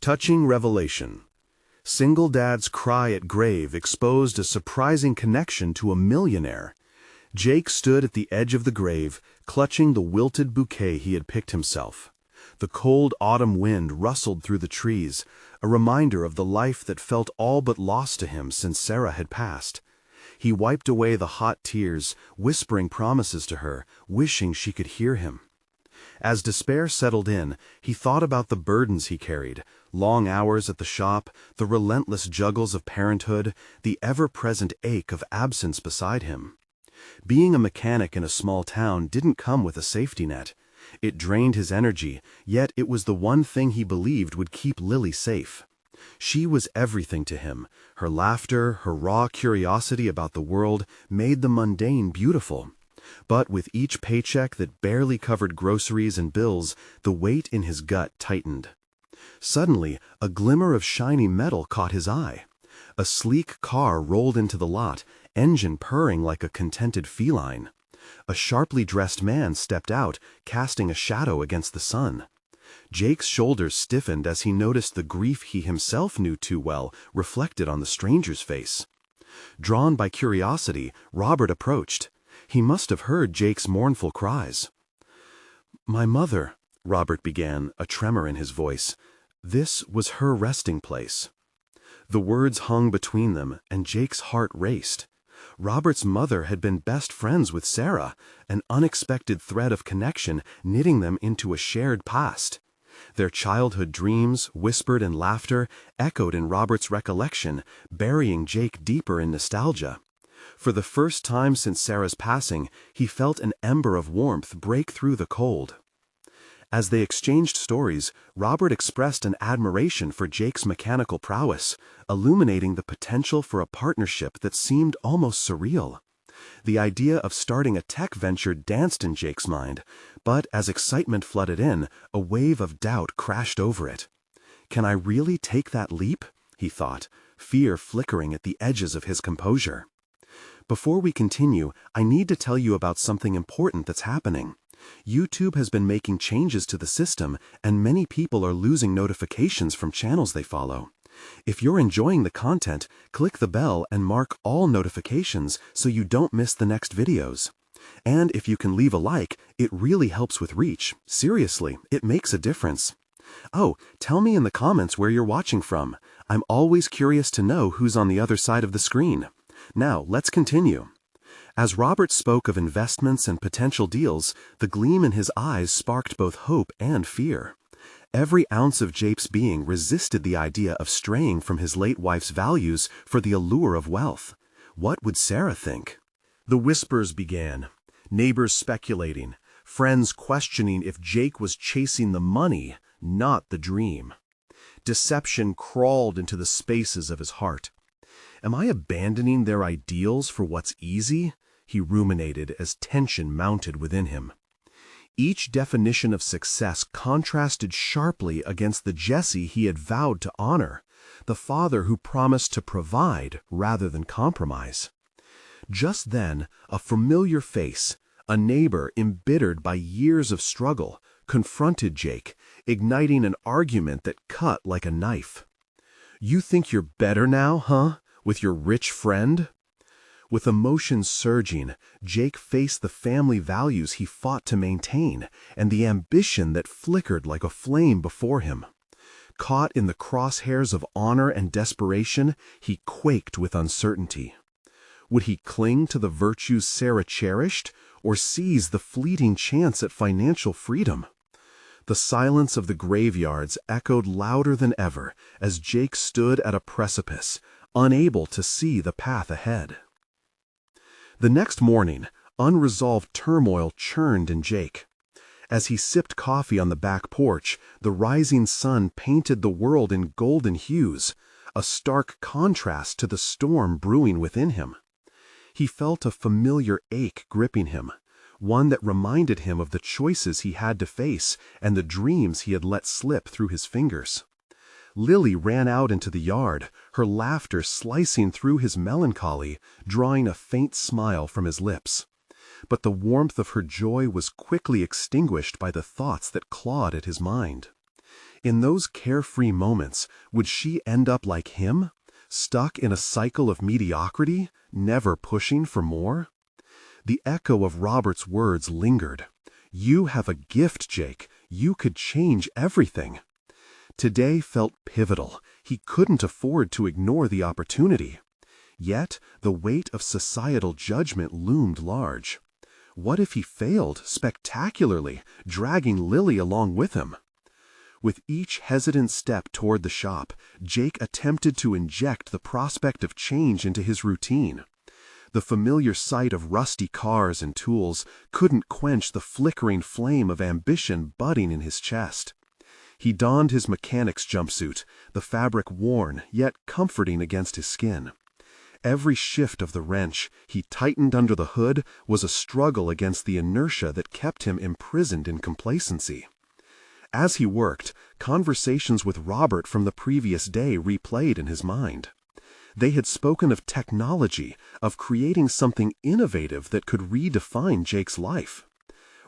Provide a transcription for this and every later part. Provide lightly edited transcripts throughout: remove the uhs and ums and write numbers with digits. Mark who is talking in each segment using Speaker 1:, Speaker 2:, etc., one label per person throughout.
Speaker 1: Touching revelation. Single dad's cry at grave exposed a surprising connection to a millionaire. Jake stood at the edge of the grave, clutching the wilted bouquet he had picked himself. The cold autumn wind rustled through the trees, a reminder of the life that felt all but lost to him since Sarah had passed. He wiped away the hot tears, whispering promises to her, wishing she could hear him. As despair settled in, he thought about the burdens he carried, long hours at the shop, the relentless juggles of parenthood, the ever-present ache of absence beside him. Being a mechanic in a small town didn't come with a safety net. It drained his energy, yet it was the one thing he believed would keep Lily safe. She was everything to him. Her laughter, her raw curiosity about the world made the mundane beautiful. But with each paycheck that barely covered groceries and bills, the weight in his gut tightened. Suddenly, a glimmer of shiny metal caught his eye. A sleek car rolled into the lot, engine purring like a contented feline. A sharply dressed man stepped out, casting a shadow against the sun. Jake's shoulders stiffened as he noticed the grief he himself knew too well reflected on the stranger's face. Drawn by curiosity, Robert approached. He must have heard Jake's mournful cries. "My mother," Robert began, a tremor in his voice. This was her resting place. The words hung between them, and Jake's heart raced. Robert's mother had been best friends with Sarah, an unexpected thread of connection knitting them into a shared past. Their childhood dreams, whispered in laughter, echoed in Robert's recollection, burying Jake deeper in nostalgia. For the first time since Sarah's passing, he felt an ember of warmth break through the cold. As they exchanged stories, Robert expressed an admiration for Jake's mechanical prowess, illuminating the potential for a partnership that seemed almost surreal. The idea of starting a tech venture danced in Jake's mind, but as excitement flooded in, a wave of doubt crashed over it. "Can I really take that leap?" he thought, fear flickering at the edges of his composure. Before we continue, I need to tell you about something important that's happening. YouTube has been making changes to the system, and many people are losing notifications from channels they follow. If you're enjoying the content, click the bell and mark all notifications so you don't miss the next videos. And if you can leave a like, it really helps with reach. Seriously, it makes a difference. Oh, tell me in the comments where you're watching from. I'm always curious to know who's on the other side of the screen. Now, let's continue. As Robert spoke of investments and potential deals, the gleam in his eyes sparked both hope and fear. Every ounce of Jake's being resisted the idea of straying from his late wife's values for the allure of wealth. What would Sarah think? The whispers began, neighbors speculating, friends questioning if Jake was chasing the money, not the dream. Deception crawled into the spaces of his heart. "Am I abandoning their ideals for what's easy?" he ruminated as tension mounted within him. Each definition of success contrasted sharply against the Jesse he had vowed to honor, the father who promised to provide rather than compromise. Just then, a familiar face, a neighbor embittered by years of struggle, confronted Jake, igniting an argument that cut like a knife. "You think you're better now, huh? With your rich friend?" With emotions surging, Jake faced the family values he fought to maintain and the ambition that flickered like a flame before him. Caught in the crosshairs of honor and desperation, he quaked with uncertainty. Would he cling to the virtues Sarah cherished, or seize the fleeting chance at financial freedom? The silence of the graveyards echoed louder than ever as Jake stood at a precipice, unable to see the path ahead. The next morning, unresolved turmoil churned in Jake. As he sipped coffee on the back porch, the rising sun painted the world in golden hues, a stark contrast to the storm brewing within him. He felt a familiar ache gripping him, one that reminded him of the choices he had to face and the dreams he had let slip through his fingers. Lily ran out into the yard, her laughter slicing through his melancholy, drawing a faint smile from his lips. But the warmth of her joy was quickly extinguished by the thoughts that clawed at his mind. In those carefree moments, would she end up like him, stuck in a cycle of mediocrity, never pushing for more? The echo of Robert's words lingered. "You have a gift, Jake. You could change everything." Today felt pivotal. He couldn't afford to ignore the opportunity. Yet, the weight of societal judgment loomed large. What if he failed spectacularly, dragging Lily along with him? With each hesitant step toward the shop, Jake attempted to inject the prospect of change into his routine. The familiar sight of rusty cars and tools couldn't quench the flickering flame of ambition budding in his chest. He donned his mechanic's jumpsuit, the fabric worn yet comforting against his skin. Every shift of the wrench he tightened under the hood was a struggle against the inertia that kept him imprisoned in complacency. As he worked, conversations with Robert from the previous day replayed in his mind. They had spoken of technology, of creating something innovative that could redefine Jake's life.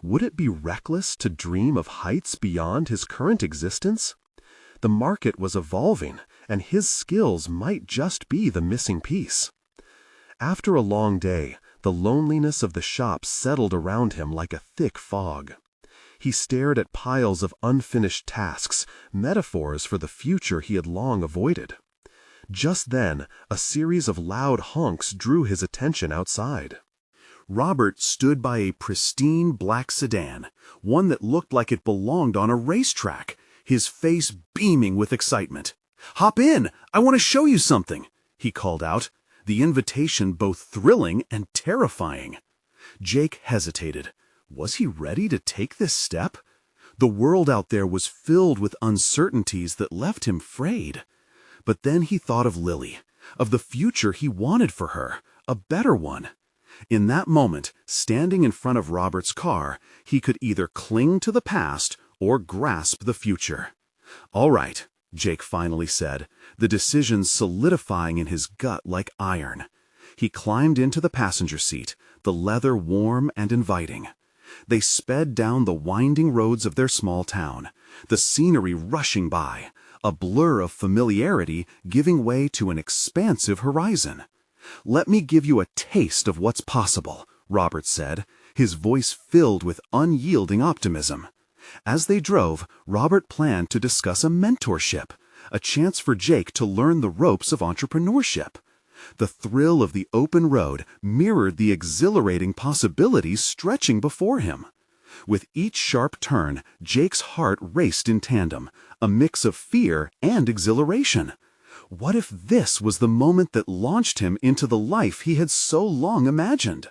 Speaker 1: Would it be reckless to dream of heights beyond his current existence? The market was evolving, and his skills might just be the missing piece. After a long day, the loneliness of the shop settled around him like a thick fog. He stared at piles of unfinished tasks, metaphors for the future he had long avoided. Just then, a series of loud honks drew his attention outside. Robert stood by a pristine black sedan, one that looked like it belonged on a racetrack, his face beaming with excitement. "Hop in! I want to show you something!" he called out, the invitation both thrilling and terrifying. Jake hesitated. Was he ready to take this step? The world out there was filled with uncertainties that left him frayed. But then he thought of Lily, of the future he wanted for her, a better one. In that moment, standing in front of Robert's car, he could either cling to the past or grasp the future. "All right," Jake finally said, the decision solidifying in his gut like iron. He climbed into the passenger seat, the leather warm and inviting. They sped down the winding roads of their small town, the scenery rushing by, a blur of familiarity giving way to an expansive horizon. "Let me give you a taste of what's possible," Robert said, his voice filled with unyielding optimism. As they drove, Robert planned to discuss a mentorship, a chance for Jake to learn the ropes of entrepreneurship. The thrill of the open road mirrored the exhilarating possibilities stretching before him. With each sharp turn, Jake's heart raced in tandem, a mix of fear and exhilaration. What if this was the moment that launched him into the life he had so long imagined?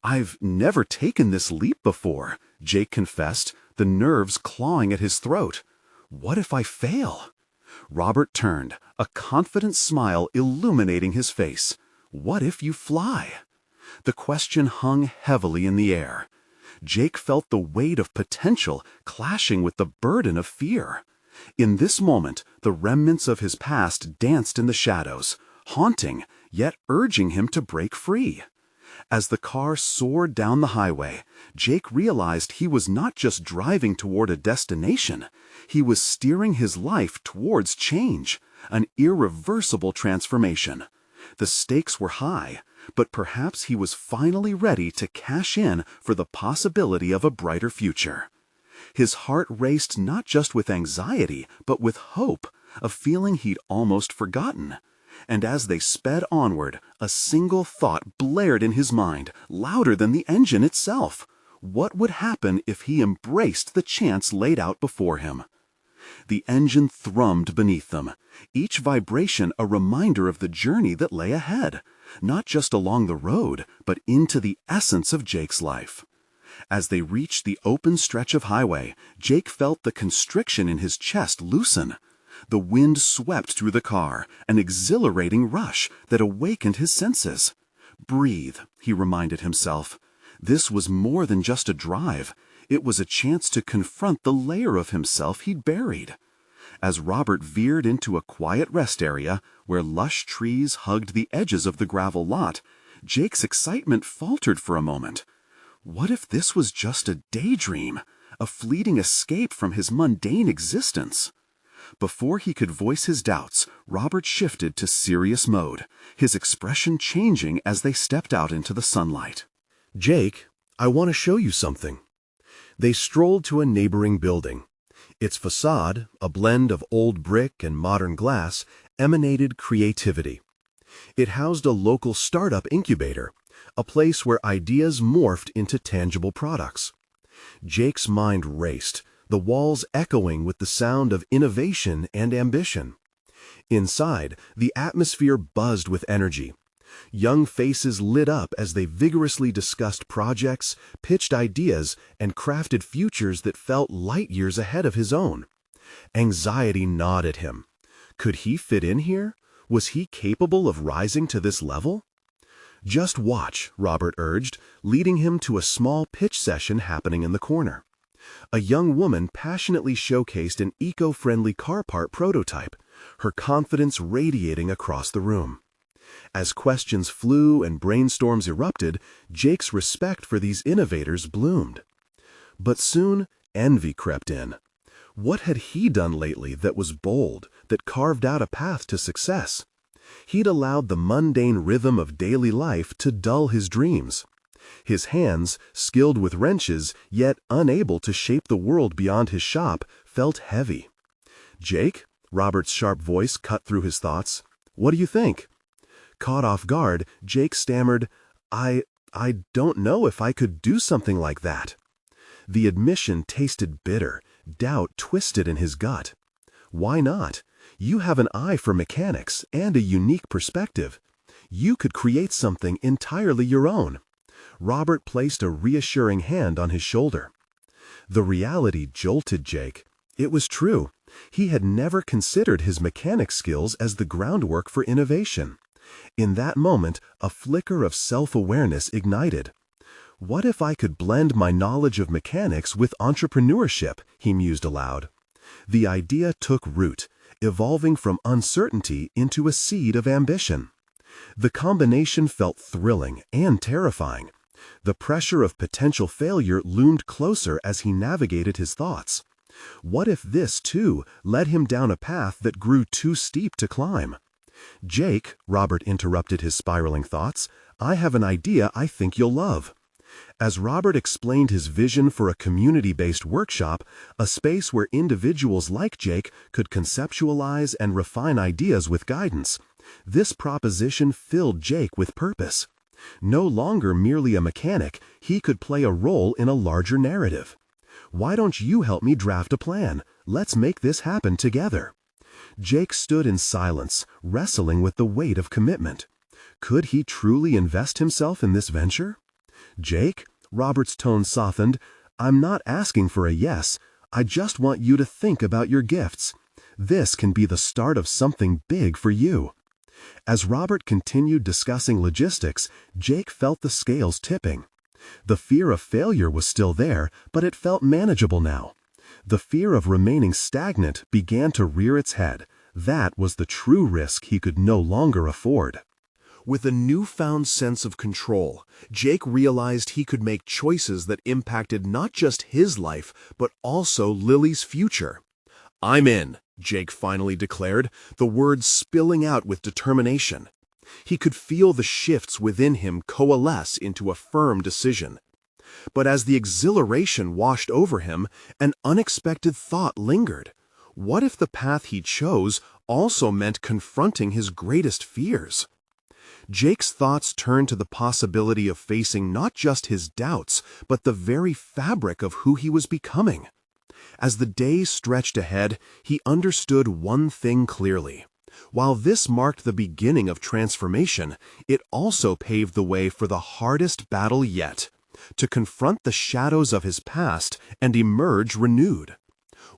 Speaker 1: "I've never taken this leap before," Jake confessed, the nerves clawing at his throat. "What if I fail?" Robert turned, a confident smile illuminating his face. "What if you fly?" The question hung heavily in the air. Jake felt the weight of potential clashing with the burden of fear. In this moment, the remnants of his past danced in the shadows, haunting, yet urging him to break free. As the car soared down the highway, Jake realized he was not just driving toward a destination, he was steering his life towards change, an irreversible transformation. The stakes were high, but perhaps he was finally ready to cash in for the possibility of a brighter future. His heart raced not just with anxiety, but with hope, a feeling he'd almost forgotten. And as they sped onward, a single thought blared in his mind, louder than the engine itself. What would happen if he embraced the chance laid out before him? The engine thrummed beneath them, each vibration a reminder of the journey that lay ahead, not just along the road, but into the essence of Jake's life. As they reached the open stretch of highway, Jake felt the constriction in his chest loosen. The wind swept through the car, an exhilarating rush that awakened his senses. "Breathe," he reminded himself. This was more than just a drive. It was a chance to confront the layer of himself he'd buried. As Robert veered into a quiet rest area, where lush trees hugged the edges of the gravel lot, Jake's excitement faltered for a moment. What if this was just a daydream, a fleeting escape from his mundane existence? Before he could voice his doubts, Robert shifted to serious mode, his expression changing as they stepped out into the sunlight. "Jake, I want to show you something." They strolled to a neighboring building. Its facade, a blend of old brick and modern glass, emanated creativity. It housed a local startup incubator, a place where ideas morphed into tangible products. Jake's mind raced, the walls echoing with the sound of innovation and ambition. Inside, the atmosphere buzzed with energy. Young faces lit up as they vigorously discussed projects, pitched ideas, and crafted futures that felt light years ahead of his own. Anxiety gnawed at him. Could he fit in here? Was he capable of rising to this level? "Just watch," Robert urged, leading him to a small pitch session happening in the corner. A young woman passionately showcased an eco-friendly car part prototype, her confidence radiating across the room. As questions flew and brainstorms erupted, Jake's respect for these innovators bloomed. But soon, envy crept in. What had he done lately that was bold, that carved out a path to success? He'd allowed the mundane rhythm of daily life to dull his dreams. His hands, skilled with wrenches, yet unable to shape the world beyond his shop, felt heavy. "Jake?" Robert's sharp voice cut through his thoughts. "What do you think?" Caught off guard, Jake stammered, I don't know if I could do something like that." The admission tasted bitter, doubt twisted in his gut. "Why not? You have an eye for mechanics and a unique perspective. You could create something entirely your own." Robert placed a reassuring hand on his shoulder. The reality jolted Jake. It was true. He had never considered his mechanic skills as the groundwork for innovation. In that moment, a flicker of self-awareness ignited. "What if I could blend my knowledge of mechanics with entrepreneurship?" he mused aloud. The idea took root, evolving from uncertainty into a seed of ambition. The combination felt thrilling and terrifying. The pressure of potential failure loomed closer as he navigated his thoughts. What if this, too, led him down a path that grew too steep to climb? "Jake," Robert interrupted his spiraling thoughts, "I have an idea I think you'll love." As Robert explained his vision for a community-based workshop, a space where individuals like Jake could conceptualize and refine ideas with guidance, this proposition filled Jake with purpose. No longer merely a mechanic, he could play a role in a larger narrative. "Why don't you help me draft a plan? Let's make this happen together." Jake stood in silence, wrestling with the weight of commitment. Could he truly invest himself in this venture? "Jake," Robert's tone softened, "I'm not asking for a yes. I just want you to think about your gifts. This can be the start of something big for you." As Robert continued discussing logistics, Jake felt the scales tipping. The fear of failure was still there, but it felt manageable now. The fear of remaining stagnant began to rear its head. That was the true risk he could no longer afford. With a newfound sense of control, Jake realized he could make choices that impacted not just his life, but also Lily's future. "I'm in," Jake finally declared, the words spilling out with determination. He could feel the shifts within him coalesce into a firm decision. But as the exhilaration washed over him, an unexpected thought lingered. What if the path he chose also meant confronting his greatest fears? Jake's thoughts turned to the possibility of facing not just his doubts, but the very fabric of who he was becoming. As the days stretched ahead, he understood one thing clearly. While this marked the beginning of transformation, it also paved the way for the hardest battle yet: to confront the shadows of his past and emerge renewed.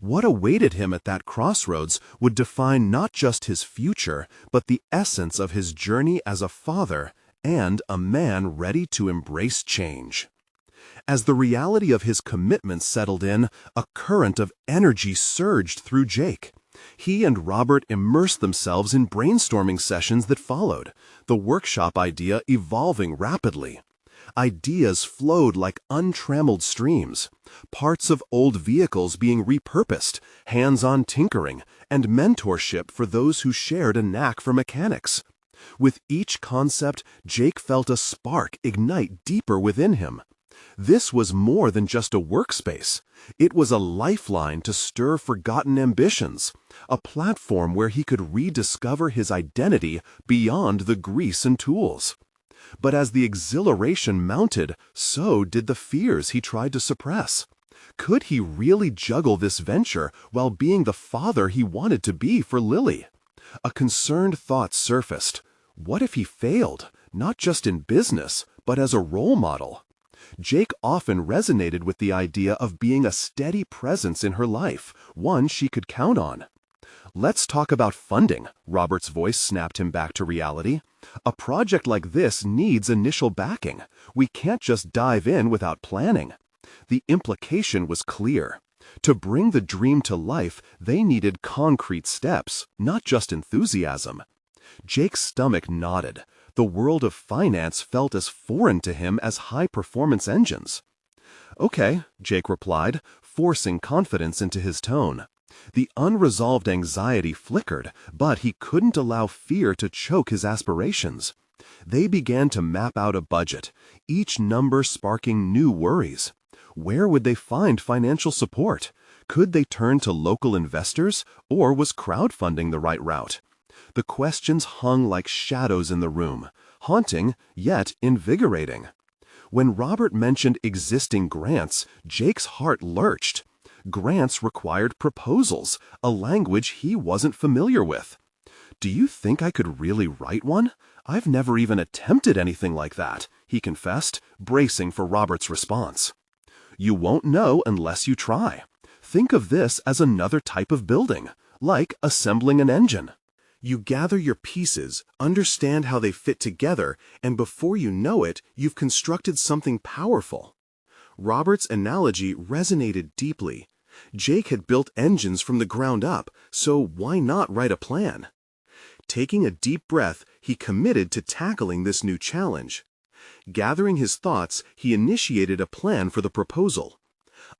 Speaker 1: What awaited him at that crossroads would define not just his future, but the essence of his journey as a father and a man ready to embrace change. As the reality of his commitment settled in, a current of energy surged through Jake. He and Robert immersed themselves in brainstorming sessions that followed, the workshop idea evolving rapidly. Ideas flowed like untrammeled streams, parts of old vehicles being repurposed, hands-on tinkering, and mentorship for those who shared a knack for mechanics. With each concept, Jake felt a spark ignite deeper within him. This was more than just a workspace. It was a lifeline to stir forgotten ambitions, a platform where he could rediscover his identity beyond the grease and tools. But as the exhilaration mounted, so did the fears he tried to suppress. Could he really juggle this venture while being the father he wanted to be for Lily? A concerned thought surfaced. What if he failed, not just in business, but as a role model? Jake often resonated with the idea of being a steady presence in her life, one she could count on. "Let's talk about funding," Robert's voice snapped him back to reality. "A project like this needs initial backing. We can't just dive in without planning." The implication was clear. To bring the dream to life, they needed concrete steps, not just enthusiasm. Jake's stomach nodded. The world of finance felt as foreign to him as high-performance engines. "Okay," Jake replied, forcing confidence into his tone. The unresolved anxiety flickered, but he couldn't allow fear to choke his aspirations. They began to map out a budget, each number sparking new worries. Where would they find financial support? Could they turn to local investors, or was crowdfunding the right route? The questions hung like shadows in the room, haunting yet invigorating. When Robert mentioned existing grants, Jake's heart lurched. Grants required proposals, a language he wasn't familiar with. "Do you think I could really write one? I've never even attempted anything like that," he confessed, bracing for Robert's response. "You won't know unless you try. Think of this as another type of building, like assembling an engine. You gather your pieces, understand how they fit together, and before you know it, you've constructed something powerful." Robert's analogy resonated deeply. Jake had built engines from the ground up, so why not write a plan? Taking a deep breath, he committed to tackling this new challenge. Gathering his thoughts, he initiated a plan for the proposal.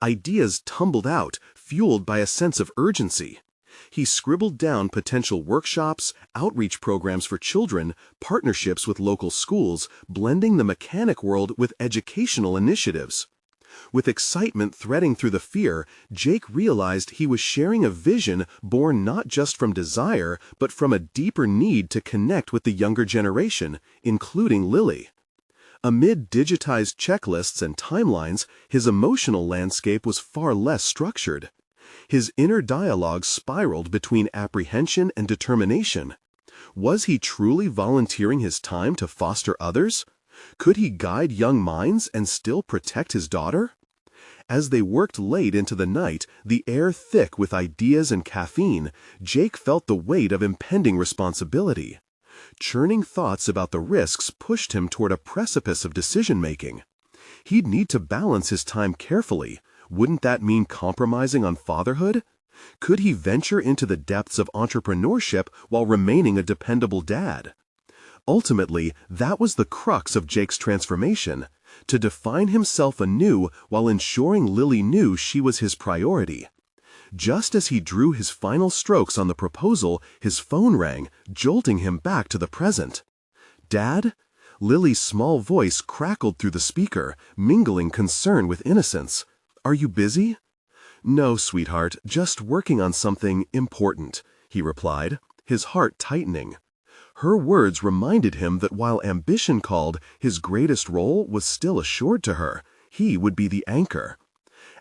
Speaker 1: Ideas tumbled out, fueled by a sense of urgency. He scribbled down potential workshops, outreach programs for children, partnerships with local schools, blending the mechanic world with educational initiatives. With excitement threading through the fear, Jake realized he was sharing a vision born not just from desire, but from a deeper need to connect with the younger generation, including Lily. Amid digitized checklists and timelines, his emotional landscape was far less structured. His inner dialogue spiraled between apprehension and determination. Was he truly volunteering his time to foster others? Could he guide young minds and still protect his daughter? As they worked late into the night, the air thick with ideas and caffeine, Jake felt the weight of impending responsibility. Churning thoughts about the risks pushed him toward a precipice of decision-making. He'd need to balance his time carefully. Wouldn't that mean compromising on fatherhood? Could he venture into the depths of entrepreneurship while remaining a dependable dad? Ultimately, that was the crux of Jake's transformation, to define himself anew while ensuring Lily knew she was his priority. Just as he drew his final strokes on the proposal, his phone rang, jolting him back to the present. "Dad?" Lily's small voice crackled through the speaker, mingling concern with innocence. "Are you busy?" "No, sweetheart, just working on something important," he replied, his heart tightening. Her words reminded him that while ambition called, his greatest role was still assured to her. He would be the anchor.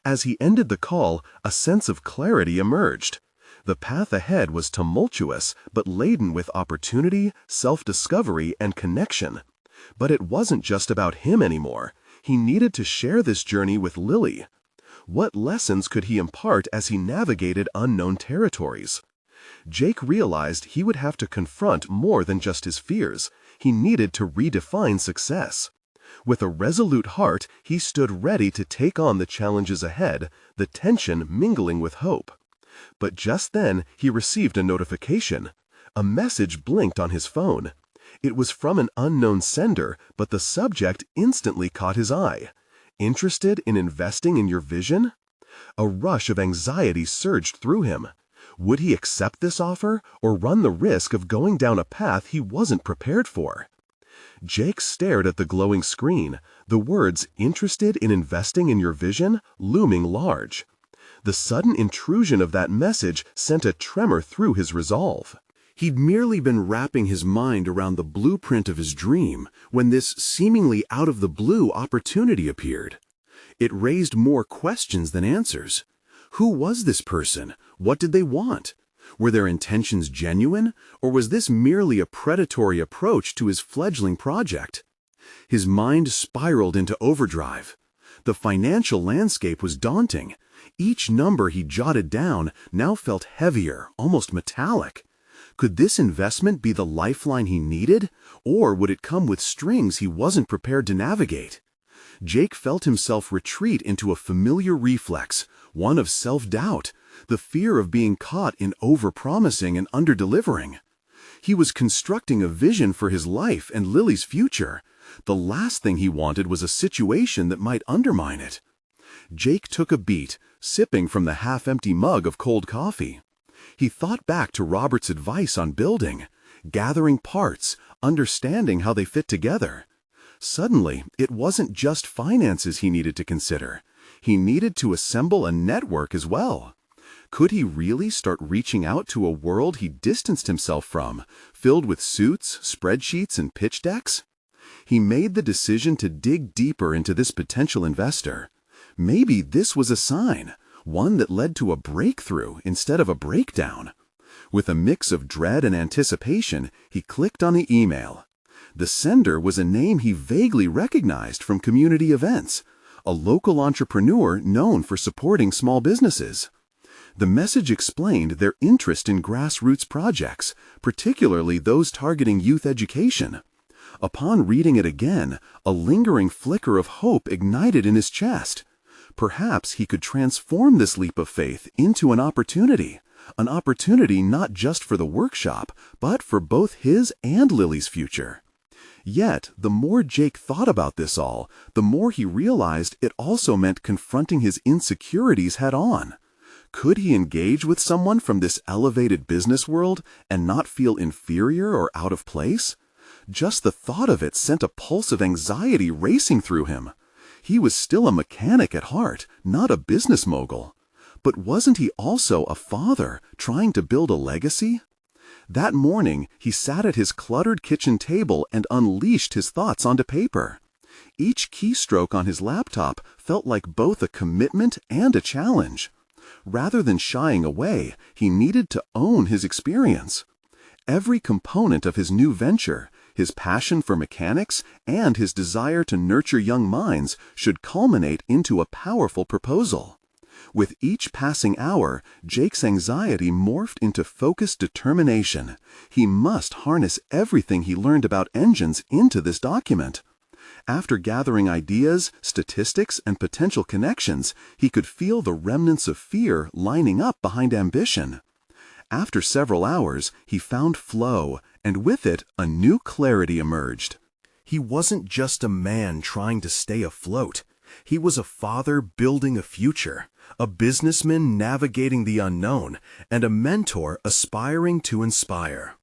Speaker 1: As he ended the call, a sense of clarity emerged. The path ahead was tumultuous, but laden with opportunity, self-discovery, and connection. But it wasn't just about him anymore. He needed to share this journey with Lily. What lessons could he impart as he navigated unknown territories? Jake realized he would have to confront more than just his fears. He needed to redefine success. With a resolute heart, he stood ready to take on the challenges ahead, the tension mingling with hope. But just then, he received a notification. A message blinked on his phone. It was from an unknown sender, but the subject instantly caught his eye. Interested in investing in your vision? A rush of anxiety surged through him. Would he accept this offer or run the risk of going down a path he wasn't prepared for? Jake stared at the glowing screen, the words "interested in investing in your vision" looming large. The sudden intrusion of that message sent a tremor through his resolve. He'd merely been wrapping his mind around the blueprint of his dream when this seemingly out-of-the-blue opportunity appeared. It raised more questions than answers. Who was this person? What did they want? Were their intentions genuine, or was this merely a predatory approach to his fledgling project? His mind spiraled into overdrive. The financial landscape was daunting. Each number he jotted down now felt heavier, almost metallic. Could this investment be the lifeline he needed, or would it come with strings he wasn't prepared to navigate? Jake felt himself retreat into a familiar reflex, one of self-doubt, the fear of being caught in overpromising and underdelivering. He was constructing a vision for his life and Lily's future. The last thing he wanted was a situation that might undermine it. Jake took a beat, sipping from the half-empty mug of cold coffee. He thought back to Robert's advice on building, gathering parts, understanding how they fit together. Suddenly, it wasn't just finances he needed to consider. He needed to assemble a network as well. Could he really start reaching out to a world he distanced himself from, filled with suits, spreadsheets, and pitch decks? He made the decision to dig deeper into this potential investor. Maybe this was a sign, one that led to a breakthrough instead of a breakdown. With a mix of dread and anticipation, he clicked on the email. The sender was a name he vaguely recognized from community events, a local entrepreneur known for supporting small businesses. The message explained their interest in grassroots projects, particularly those targeting youth education. Upon reading it again, a lingering flicker of hope ignited in his chest. Perhaps he could transform this leap of faith into an opportunity not just for the workshop, but for both his and Lily's future. Yet, the more Jake thought about this all, the more he realized it also meant confronting his insecurities head-on. Could he engage with someone from this elevated business world and not feel inferior or out of place? Just the thought of it sent a pulse of anxiety racing through him. He was still a mechanic at heart, not a business mogul. But wasn't he also a father trying to build a legacy? That morning, he sat at his cluttered kitchen table and unleashed his thoughts onto paper. Each keystroke on his laptop felt like both a commitment and a challenge. Rather than shying away, he needed to own his experience. Every component of his new venture, his passion for mechanics and his desire to nurture young minds, should culminate into a powerful proposal. With each passing hour, Jake's anxiety morphed into focused determination. He must harness everything he learned about engines into this document. After gathering ideas, statistics, and potential connections, he could feel the remnants of fear lining up behind ambition. After several hours, he found flow, and with it, a new clarity emerged. He wasn't just a man trying to stay afloat. He was a father building a future, a businessman navigating the unknown, and a mentor aspiring to inspire.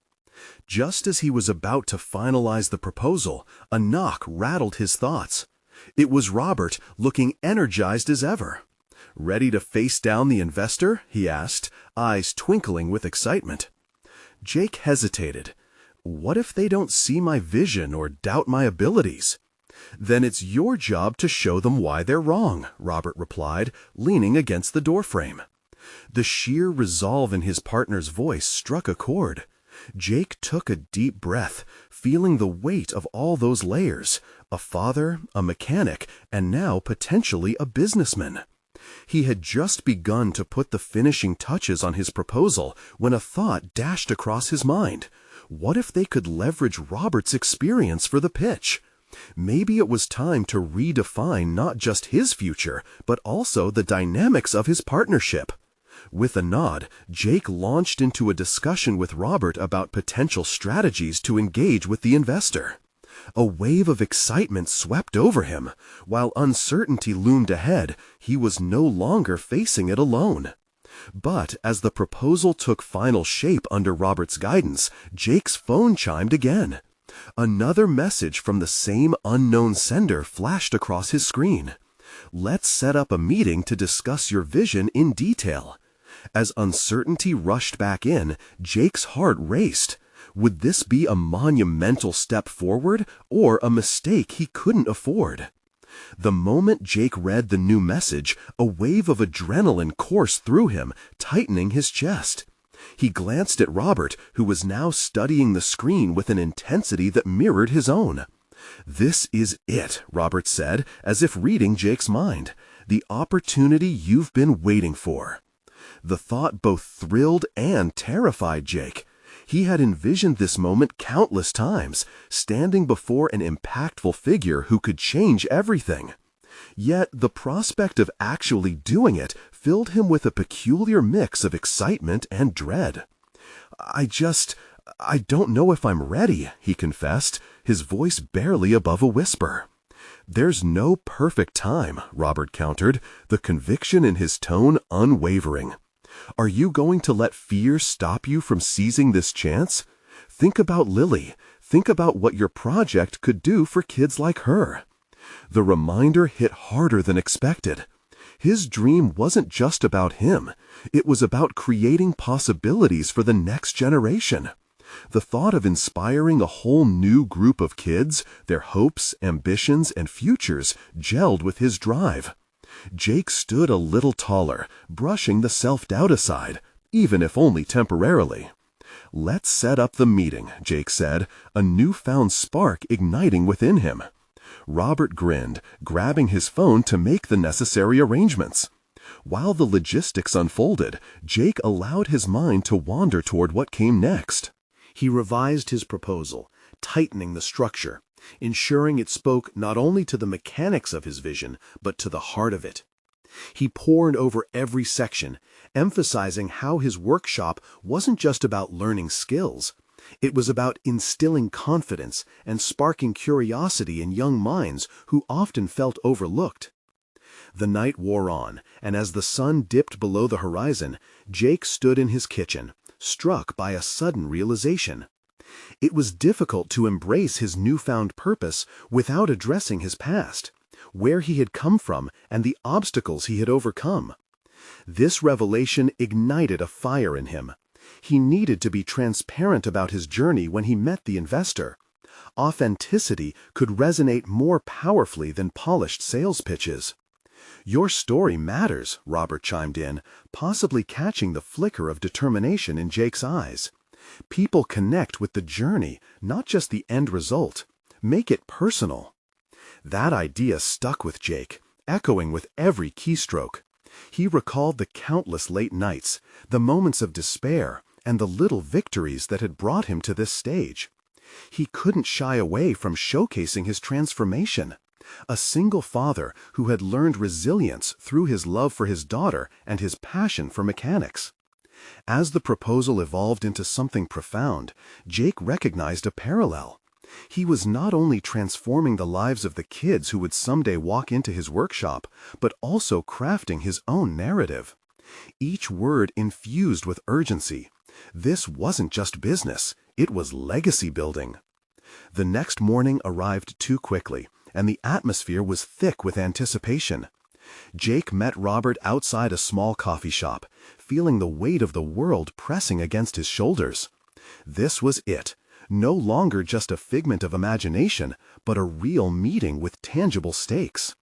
Speaker 1: Just as he was about to finalize the proposal, a knock rattled his thoughts. It was Robert, looking energized as ever. "Ready to face down the investor?" he asked, eyes twinkling with excitement. Jake hesitated. What if they don't see my vision or doubt my abilities? "Then it's your job to show them why they're wrong," Robert replied, leaning against the doorframe. The sheer resolve in his partner's voice struck a chord. Jake took a deep breath, feeling the weight of all those layers: a father, a mechanic, and now potentially a businessman. He had just begun to put the finishing touches on his proposal when a thought dashed across his mind. What if they could leverage Robert's experience for the pitch? Maybe it was time to redefine not just his future, but also the dynamics of his partnership. With a nod, Jake launched into a discussion with Robert about potential strategies to engage with the investor. A wave of excitement swept over him. While uncertainty loomed ahead, he was no longer facing it alone. But as the proposal took final shape under Robert's guidance, Jake's phone chimed again. Another message from the same unknown sender flashed across his screen. "Let's set up a meeting to discuss your vision in detail." As uncertainty rushed back in, Jake's heart raced. Would this be a monumental step forward or a mistake he couldn't afford? The moment Jake read the new message, a wave of adrenaline coursed through him, tightening his chest. He glanced at Robert, who was now studying the screen with an intensity that mirrored his own. "This is it," Robert said, as if reading Jake's mind. "The opportunity you've been waiting for." The thought both thrilled and terrified Jake. He had envisioned this moment countless times, standing before an impactful figure who could change everything. Yet the prospect of actually doing it filled him with a peculiar mix of excitement and dread. I don't know if I'm ready," he confessed, his voice barely above a whisper. "There's no perfect time," Robert countered, the conviction in his tone unwavering. "Are you going to let fear stop you from seizing this chance? Think about Lily. Think about what your project could do for kids like her." The reminder hit harder than expected. His dream wasn't just about him. It was about creating possibilities for the next generation. The thought of inspiring a whole new group of kids, their hopes, ambitions, and futures gelled with his drive. Jake stood a little taller, brushing the self-doubt aside, even if only temporarily. "Let's set up the meeting," Jake said, a newfound spark igniting within him. Robert grinned, grabbing his phone to make the necessary arrangements. While the logistics unfolded, Jake allowed his mind to wander toward what came next. He revised his proposal, tightening the structure, ensuring it spoke not only to the mechanics of his vision, but to the heart of it. He pored over every section, emphasizing how his workshop wasn't just about learning skills. It was about instilling confidence and sparking curiosity in young minds who often felt overlooked. The night wore on, and as the sun dipped below the horizon, Jake stood in his kitchen, struck by a sudden realization. It was difficult to embrace his newfound purpose without addressing his past, where he had come from and the obstacles he had overcome. This revelation ignited a fire in him. He needed to be transparent about his journey when he met the investor. Authenticity could resonate more powerfully than polished sales pitches. "Your story matters," Robert chimed in, possibly catching the flicker of determination in Jake's eyes. "People connect with the journey, not just the end result. Make it personal." That idea stuck with Jake, echoing with every keystroke. He recalled the countless late nights, the moments of despair, and the little victories that had brought him to this stage. He couldn't shy away from showcasing his transformation. A single father who had learned resilience through his love for his daughter and his passion for mechanics. As the proposal evolved into something profound, Jake recognized a parallel. He was not only transforming the lives of the kids who would someday walk into his workshop, but also crafting his own narrative. Each word infused with urgency. This wasn't just business, it was legacy building. The next morning arrived too quickly, and the atmosphere was thick with anticipation. Jake met Robert outside a small coffee shop, feeling the weight of the world pressing against his shoulders. This was it. No longer just a figment of imagination, but a real meeting with tangible stakes.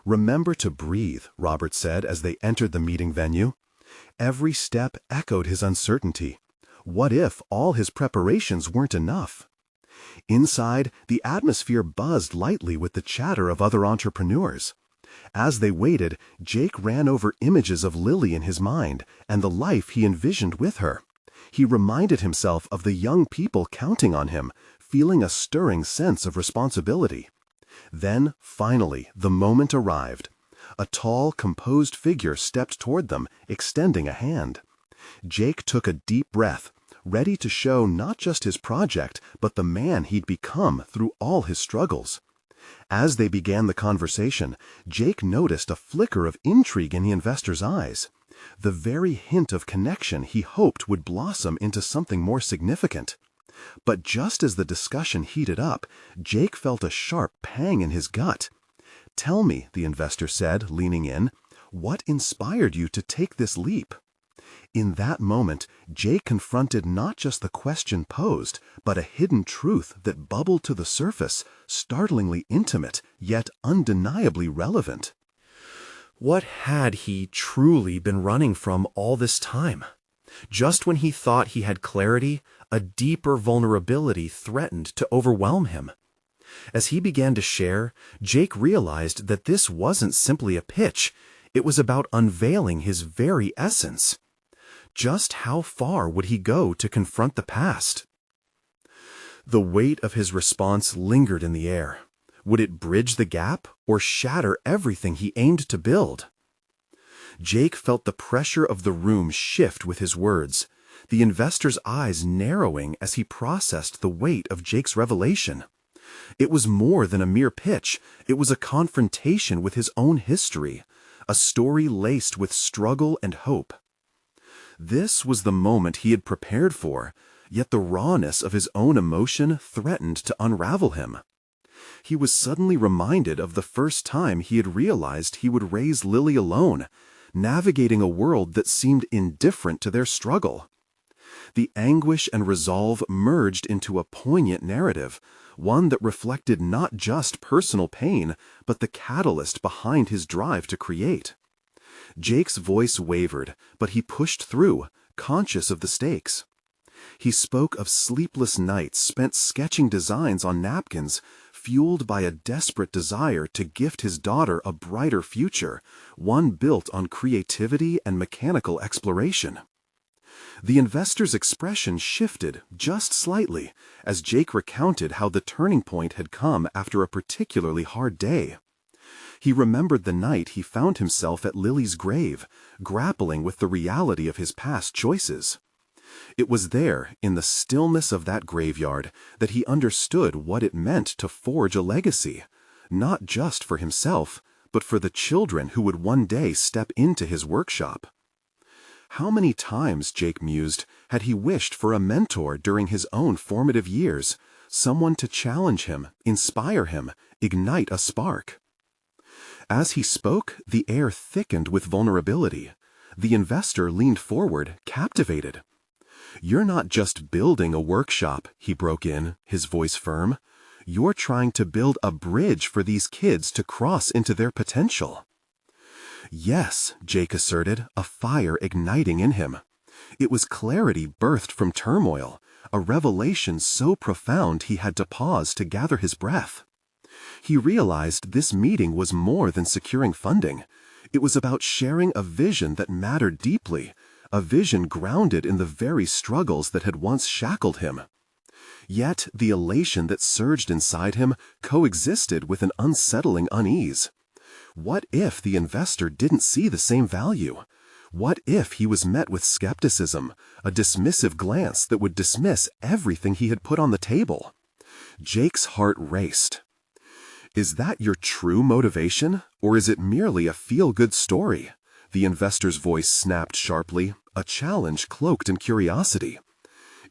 Speaker 1: "Remember to breathe," Robert said as they entered the meeting venue. Every step echoed his uncertainty. What if all his preparations weren't enough? Inside, the atmosphere buzzed lightly with the chatter of other entrepreneurs. As they waited, Jake ran over images of Lily in his mind and the life he envisioned with her. He reminded himself of the young people counting on him, feeling a stirring sense of responsibility. Then, finally, the moment arrived. A tall, composed figure stepped toward them, extending a hand. Jake took a deep breath, ready to show not just his project, but the man he'd become through all his struggles. As they began the conversation, Jake noticed a flicker of intrigue in the investor's eyes, the very hint of connection he hoped would blossom into something more significant. But just as the discussion heated up, Jake felt a sharp pang in his gut. "Tell me," the investor said, leaning in, "what inspired you to take this leap?" In that moment, Jake confronted not just the question posed, but a hidden truth that bubbled to the surface, startlingly intimate, yet undeniably relevant. What had he truly been running from all this time? Just when he thought he had clarity, a deeper vulnerability threatened to overwhelm him. As he began to share, Jake realized that this wasn't simply a pitch, it was about unveiling his very essence. Just how far would he go to confront the past? The weight of his response lingered in the air. Would it bridge the gap or shatter everything he aimed to build? Jake felt the pressure of the room shift with his words, the investor's eyes narrowing as he processed the weight of Jake's revelation. It was more than a mere pitch, it was a confrontation with his own history, a story laced with struggle and hope. This was the moment he had prepared for, yet the rawness of his own emotion threatened to unravel him. He was suddenly reminded of the first time he had realized he would raise Lily alone, navigating a world that seemed indifferent to their struggle. The anguish and resolve merged into a poignant narrative, one that reflected not just personal pain, but the catalyst behind his drive to create. Jake's voice wavered, but he pushed through, conscious of the stakes. He spoke of sleepless nights spent sketching designs on napkins, fueled by a desperate desire to gift his daughter a brighter future, one built on creativity and mechanical exploration. The investor's expression shifted just slightly as Jake recounted how the turning point had come after a particularly hard day. He remembered the night he found himself at Lily's grave, grappling with the reality of his past choices. It was there, in the stillness of that graveyard, that he understood what it meant to forge a legacy, not just for himself, but for the children who would one day step into his workshop. How many times, Jake mused, had he wished for a mentor during his own formative years, someone to challenge him, inspire him, ignite a spark? As he spoke, the air thickened with vulnerability. The investor leaned forward, captivated. "You're not just building a workshop," he broke in, his voice firm. "You're trying to build a bridge for these kids to cross into their potential." "Yes," Jake asserted, a fire igniting in him. It was clarity birthed from turmoil, a revelation so profound he had to pause to gather his breath. He realized this meeting was more than securing funding. It was about sharing a vision that mattered deeply, a vision grounded in the very struggles that had once shackled him. Yet the elation that surged inside him coexisted with an unsettling unease. What if the investor didn't see the same value? What if he was met with skepticism, a dismissive glance that would dismiss everything he had put on the table? Jake's heart raced. "Is that your true motivation, or is it merely a feel-good story?" The investor's voice snapped sharply, a challenge cloaked in curiosity.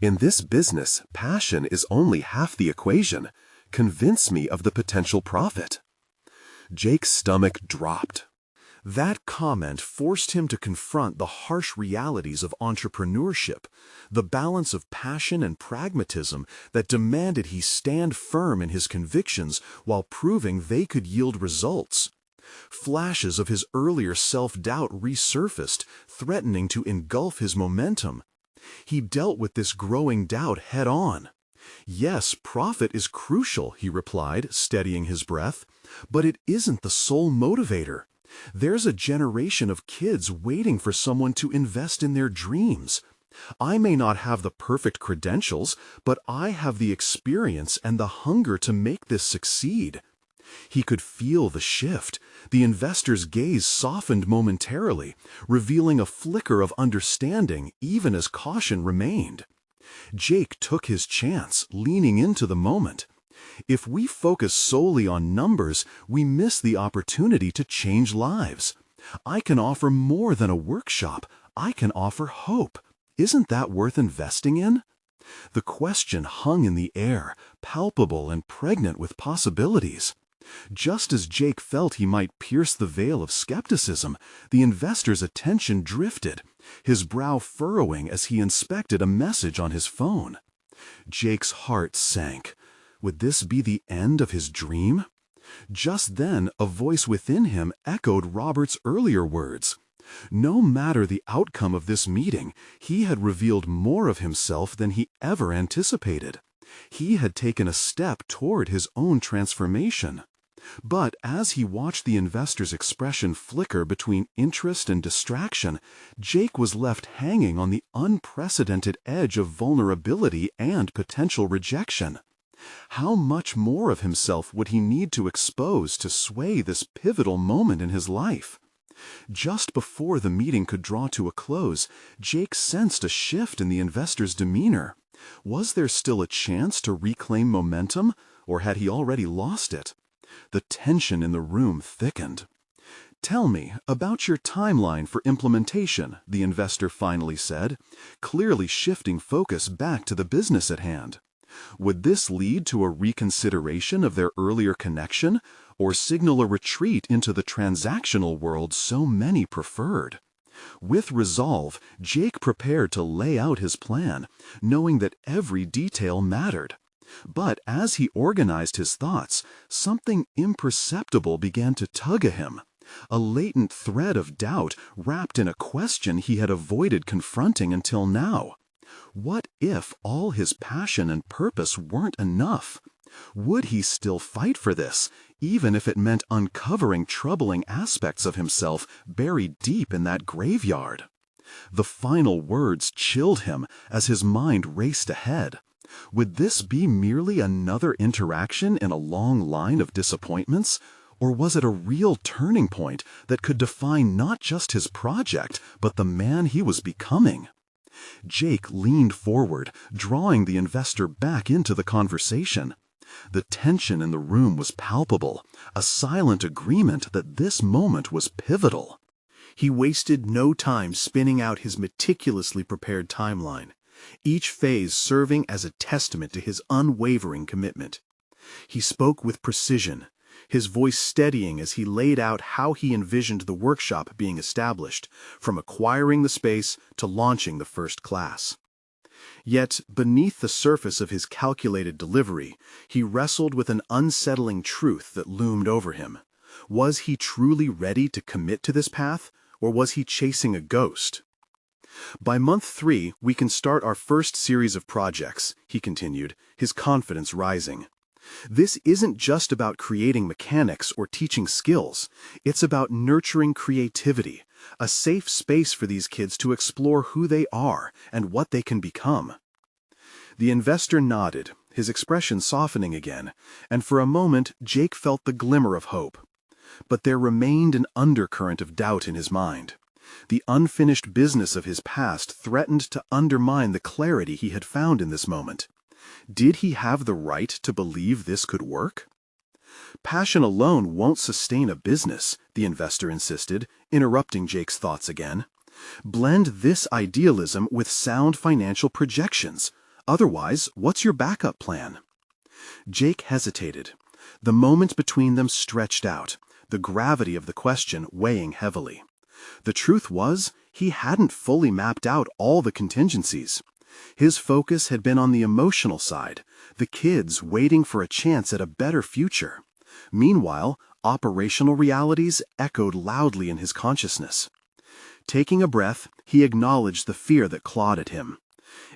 Speaker 1: "In this business, passion is only half the equation. Convince me of the potential profit." Jake's stomach dropped. That comment forced him to confront the harsh realities of entrepreneurship, the balance of passion and pragmatism that demanded he stand firm in his convictions while proving they could yield results. Flashes of his earlier self-doubt resurfaced, threatening to engulf his momentum. He dealt with this growing doubt head-on. "Yes, profit is crucial," he replied, steadying his breath, "but it isn't the sole motivator. There's a generation of kids waiting for someone to invest in their dreams. I may not have the perfect credentials, but I have the experience and the hunger to make this succeed. He could feel the shift. The investor's gaze softened momentarily, revealing a flicker of understanding even as caution remained. Jake took his chance, leaning into the moment. If we focus solely on numbers, we miss the opportunity to change lives. I can offer more than a workshop. I can offer hope. Isn't that worth investing in? The question hung in the air, palpable and pregnant with possibilities. Just as Jake felt he might pierce the veil of skepticism, the investor's attention drifted, his brow furrowing as he inspected a message on his phone. Jake's heart sank. Would this be the end of his dream? Just then, a voice within him echoed Robert's earlier words. No matter the outcome of this meeting, he had revealed more of himself than he ever anticipated. He had taken a step toward his own transformation. But as he watched the investor's expression flicker between interest and distraction, Jake was left hanging on the unprecedented edge of vulnerability and potential rejection. How much more of himself would he need to expose to sway this pivotal moment in his life? Just before the meeting could draw to a close, Jake sensed a shift in the investor's demeanor. Was there still a chance to reclaim momentum, or had he already lost it? The tension in the room thickened. "Tell me about your timeline for implementation," the investor finally said, clearly shifting focus back to the business at hand. Would this lead to a reconsideration of their earlier connection, or signal a retreat into the transactional world so many preferred? With resolve, Jake prepared to lay out his plan, knowing that every detail mattered. But as he organized his thoughts, something imperceptible began to tug at him. A latent thread of doubt wrapped in a question he had avoided confronting until now. What if all his passion and purpose weren't enough? Would he still fight for this, even if it meant uncovering troubling aspects of himself buried deep in that graveyard? The final words chilled him as his mind raced ahead. Would this be merely another interaction in a long line of disappointments, or was it a real turning point that could define not just his project, but the man he was becoming? Jake leaned forward, drawing the investor back into the conversation. The tension in the room was palpable, a silent agreement that this moment was pivotal. He wasted no time spinning out his meticulously prepared timeline, each phase serving as a testament to his unwavering commitment. He spoke with precision, his voice steadying as he laid out how he envisioned the workshop being established, from acquiring the space to launching the first class. Yet, beneath the surface of his calculated delivery, he wrestled with an unsettling truth that loomed over him. Was he truly ready to commit to this path, or was he chasing a ghost? "By month 3, we can start our first series of projects," he continued, his confidence rising. "This isn't just about creating mechanics or teaching skills. It's about nurturing creativity, a safe space for these kids to explore who they are and what they can become." The investor nodded, his expression softening again, and for a moment Jake felt the glimmer of hope. But there remained an undercurrent of doubt in his mind. The unfinished business of his past threatened to undermine the clarity he had found in this moment. Did he have the right to believe this could work? "Passion alone won't sustain a business," the investor insisted, interrupting Jake's thoughts again. "Blend this idealism with sound financial projections. Otherwise, what's your backup plan?" Jake hesitated. The moment between them stretched out, the gravity of the question weighing heavily. The truth was, he hadn't fully mapped out all the contingencies. His focus had been on the emotional side, the kids waiting for a chance at a better future. Meanwhile, operational realities echoed loudly in his consciousness. Taking a breath, he acknowledged the fear that clawed at him.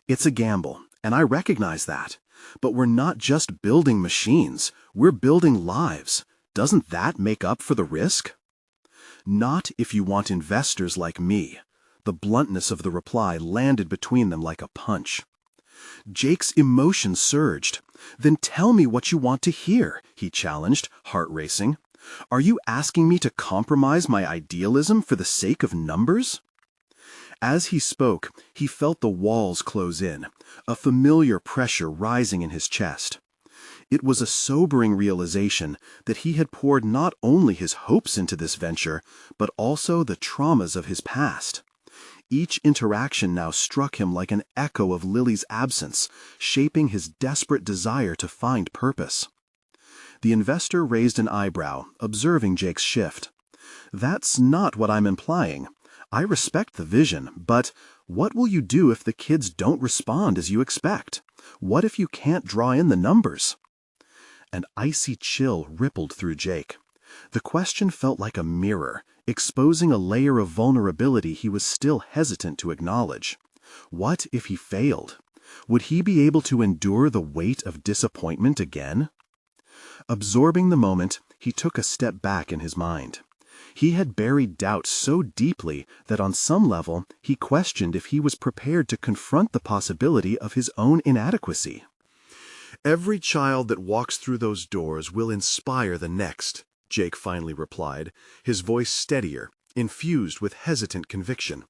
Speaker 1: "It's a gamble, and I recognize that. But we're not just building machines, we're building lives. Doesn't that make up for the risk?" "Not if you want investors like me." The bluntness of the reply landed between them like a punch. Jake's emotion surged. Then tell me what you want to hear, he challenged, heart racing. Are you asking me to compromise my idealism for the sake of numbers? As he spoke, he felt the walls close in, a familiar pressure rising in his chest. It was a sobering realization that he had poured not only his hopes into this venture, but also the traumas of his past. Each interaction now struck him like an echo of Lily's absence, shaping his desperate desire to find purpose. The investor raised an eyebrow, observing Jake's shift. That's not what I'm implying. I respect the vision, but what will you do if the kids don't respond as you expect? What if you can't draw in the numbers? An icy chill rippled through Jake. The question felt like a mirror, exposing a layer of vulnerability he was still hesitant to acknowledge. What if he failed? Would he be able to endure the weight of disappointment again? Absorbing the moment, he took a step back in his mind. He had buried doubt so deeply that on some level he questioned if he was prepared to confront the possibility of his own inadequacy. Every child that walks through those doors will inspire the next, Jake finally replied, his voice steadier, infused with hesitant conviction.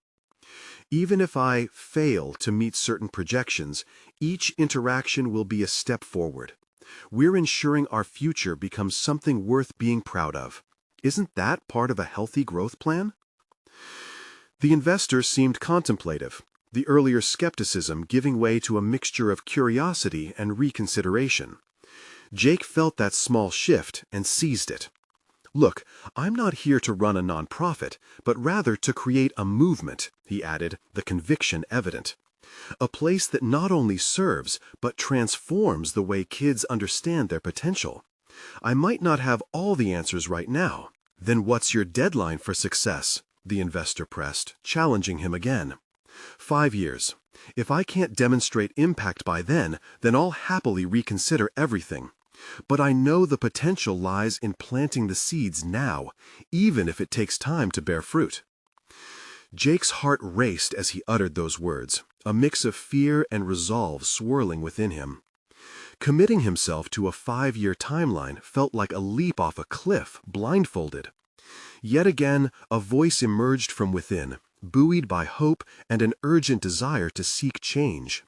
Speaker 1: Even if I fail to meet certain projections, each interaction will be a step forward. We're ensuring our future becomes something worth being proud of. Isn't that part of a healthy growth plan? The investor seemed contemplative, the earlier skepticism giving way to a mixture of curiosity and reconsideration. Jake felt that small shift and seized it. Look, I'm not here to run a nonprofit, but rather to create a movement, he added, the conviction evident. A place that not only serves, but transforms the way kids understand their potential. I might not have all the answers right now. Then what's your deadline for success? The investor pressed, challenging him again. 5 years. If I can't demonstrate impact by then I'll happily reconsider everything. But I know the potential lies in planting the seeds now, even if it takes time to bear fruit. Jake's heart raced as he uttered those words, a mix of fear and resolve swirling within him. Committing himself to a 5-year timeline felt like a leap off a cliff, blindfolded. Yet again, a voice emerged from within, buoyed by hope and an urgent desire to seek change.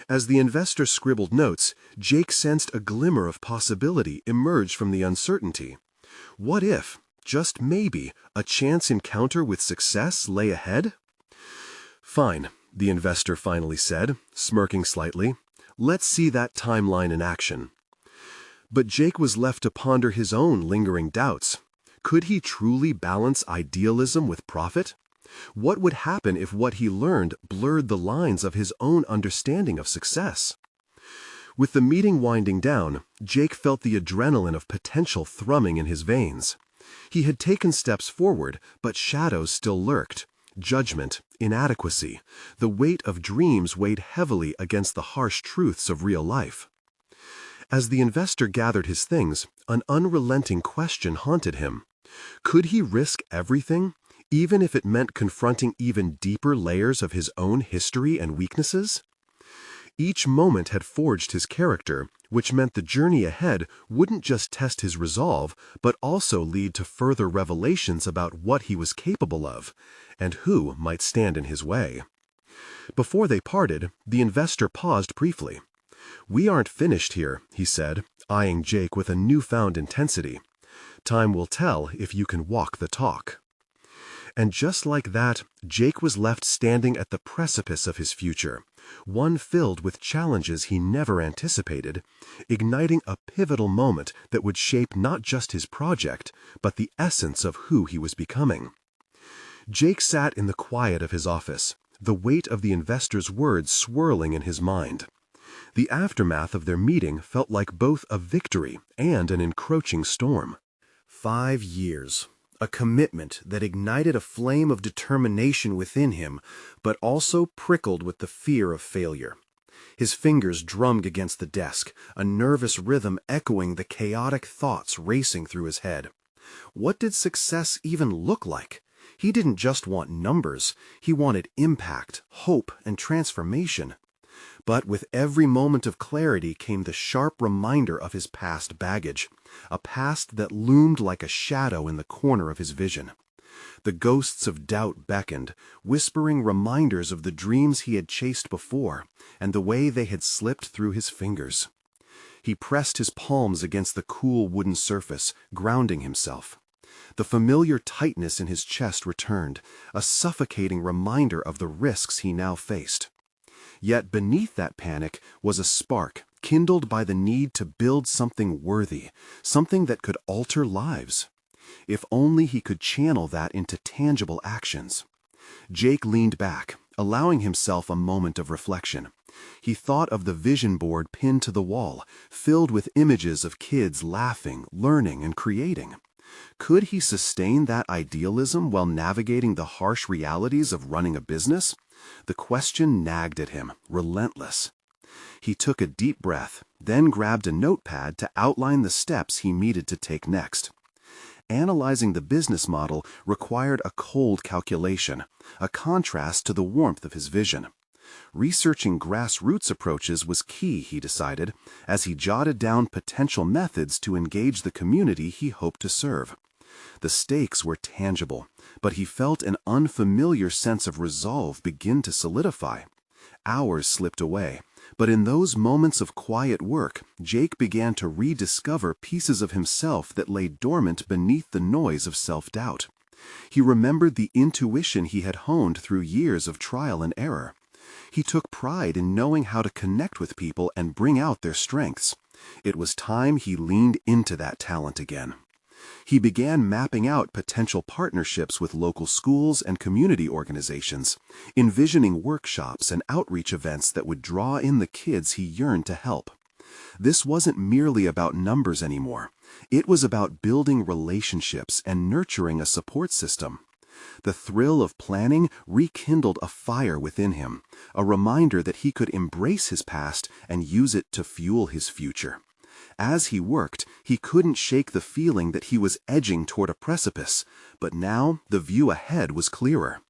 Speaker 1: As the investor scribbled notes, Jake sensed a glimmer of possibility emerge from the uncertainty. What if, just maybe, a chance encounter with success lay ahead? Fine, the investor finally said, smirking slightly. Let's see that timeline in action. But Jake was left to ponder his own lingering doubts. Could he truly balance idealism with profit? What would happen if what he learned blurred the lines of his own understanding of success? With the meeting winding down, Jake felt the adrenaline of potential thrumming in his veins. He had taken steps forward, but shadows still lurked. Judgment, inadequacy, the weight of dreams weighed heavily against the harsh truths of real life. As the investor gathered his things, an unrelenting question haunted him. Could he risk everything, even if it meant confronting even deeper layers of his own history and weaknesses? Each moment had forged his character, which meant the journey ahead wouldn't just test his resolve, but also lead to further revelations about what he was capable of, and who might stand in his way. Before they parted, the investor paused briefly. "We aren't finished here," he said, eyeing Jake with a newfound intensity. "Time will tell if you can walk the talk." And just like that, Jake was left standing at the precipice of his future, one filled with challenges he never anticipated, igniting a pivotal moment that would shape not just his project, but the essence of who he was becoming. Jake sat in the quiet of his office, the weight of the investor's words swirling in his mind. The aftermath of their meeting felt like both a victory and an encroaching storm. 5 years. A commitment that ignited a flame of determination within him, but also prickled with the fear of failure. His fingers drummed against the desk, a nervous rhythm echoing the chaotic thoughts racing through his head. What did success even look like? He didn't just want numbers, he wanted impact, hope, and transformation. But with every moment of clarity came the sharp reminder of his past baggage, a past that loomed like a shadow in the corner of his vision. The ghosts of doubt beckoned, whispering reminders of the dreams he had chased before and the way they had slipped through his fingers. He pressed his palms against the cool wooden surface, grounding himself. The familiar tightness in his chest returned, a suffocating reminder of the risks he now faced. Yet beneath that panic was a spark, kindled by the need to build something worthy, something that could alter lives. If only he could channel that into tangible actions. Jake leaned back, allowing himself a moment of reflection. He thought of the vision board pinned to the wall, filled with images of kids laughing, learning, and creating. Could he sustain that idealism while navigating the harsh realities of running a business? The question nagged at him, relentless. He took a deep breath, then grabbed a notepad to outline the steps he needed to take next. Analyzing the business model required a cold calculation, a contrast to the warmth of his vision. Researching grassroots approaches was key, he decided, as he jotted down potential methods to engage the community he hoped to serve. The stakes were tangible, but he felt an unfamiliar sense of resolve begin to solidify. Hours slipped away, but in those moments of quiet work, Jake began to rediscover pieces of himself that lay dormant beneath the noise of self-doubt. He remembered the intuition he had honed through years of trial and error. He took pride in knowing how to connect with people and bring out their strengths. It was time he leaned into that talent again. He began mapping out potential partnerships with local schools and community organizations, envisioning workshops and outreach events that would draw in the kids he yearned to help. This wasn't merely about numbers anymore. It was about building relationships and nurturing a support system. The thrill of planning rekindled a fire within him, a reminder that he could embrace his past and use it to fuel his future. As he worked, he couldn't shake the feeling that he was edging toward a precipice, but now the view ahead was clearer.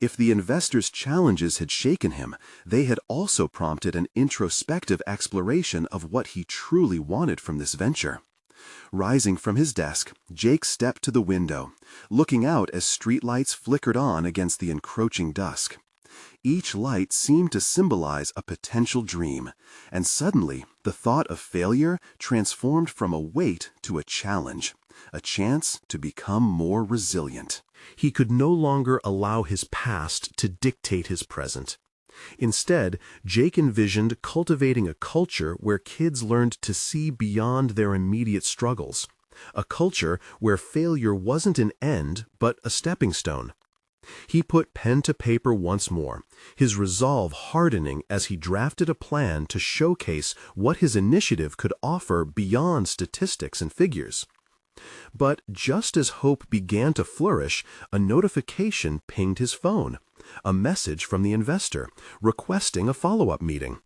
Speaker 1: If the investor's challenges had shaken him, they had also prompted an introspective exploration of what he truly wanted from this venture. Rising from his desk, Jake stepped to the window, looking out as streetlights flickered on against the encroaching dusk. Each light seemed to symbolize a potential dream, and suddenly the thought of failure transformed from a weight to a challenge, a chance to become more resilient. He could no longer allow his past to dictate his present. Instead, Jake envisioned cultivating a culture where kids learned to see beyond their immediate struggles, a culture where failure wasn't an end but a stepping stone. He put pen to paper once more, his resolve hardening as he drafted a plan to showcase what his initiative could offer beyond statistics and figures. But just as hope began to flourish, a notification pinged his phone, a message from the investor requesting a follow-up meeting.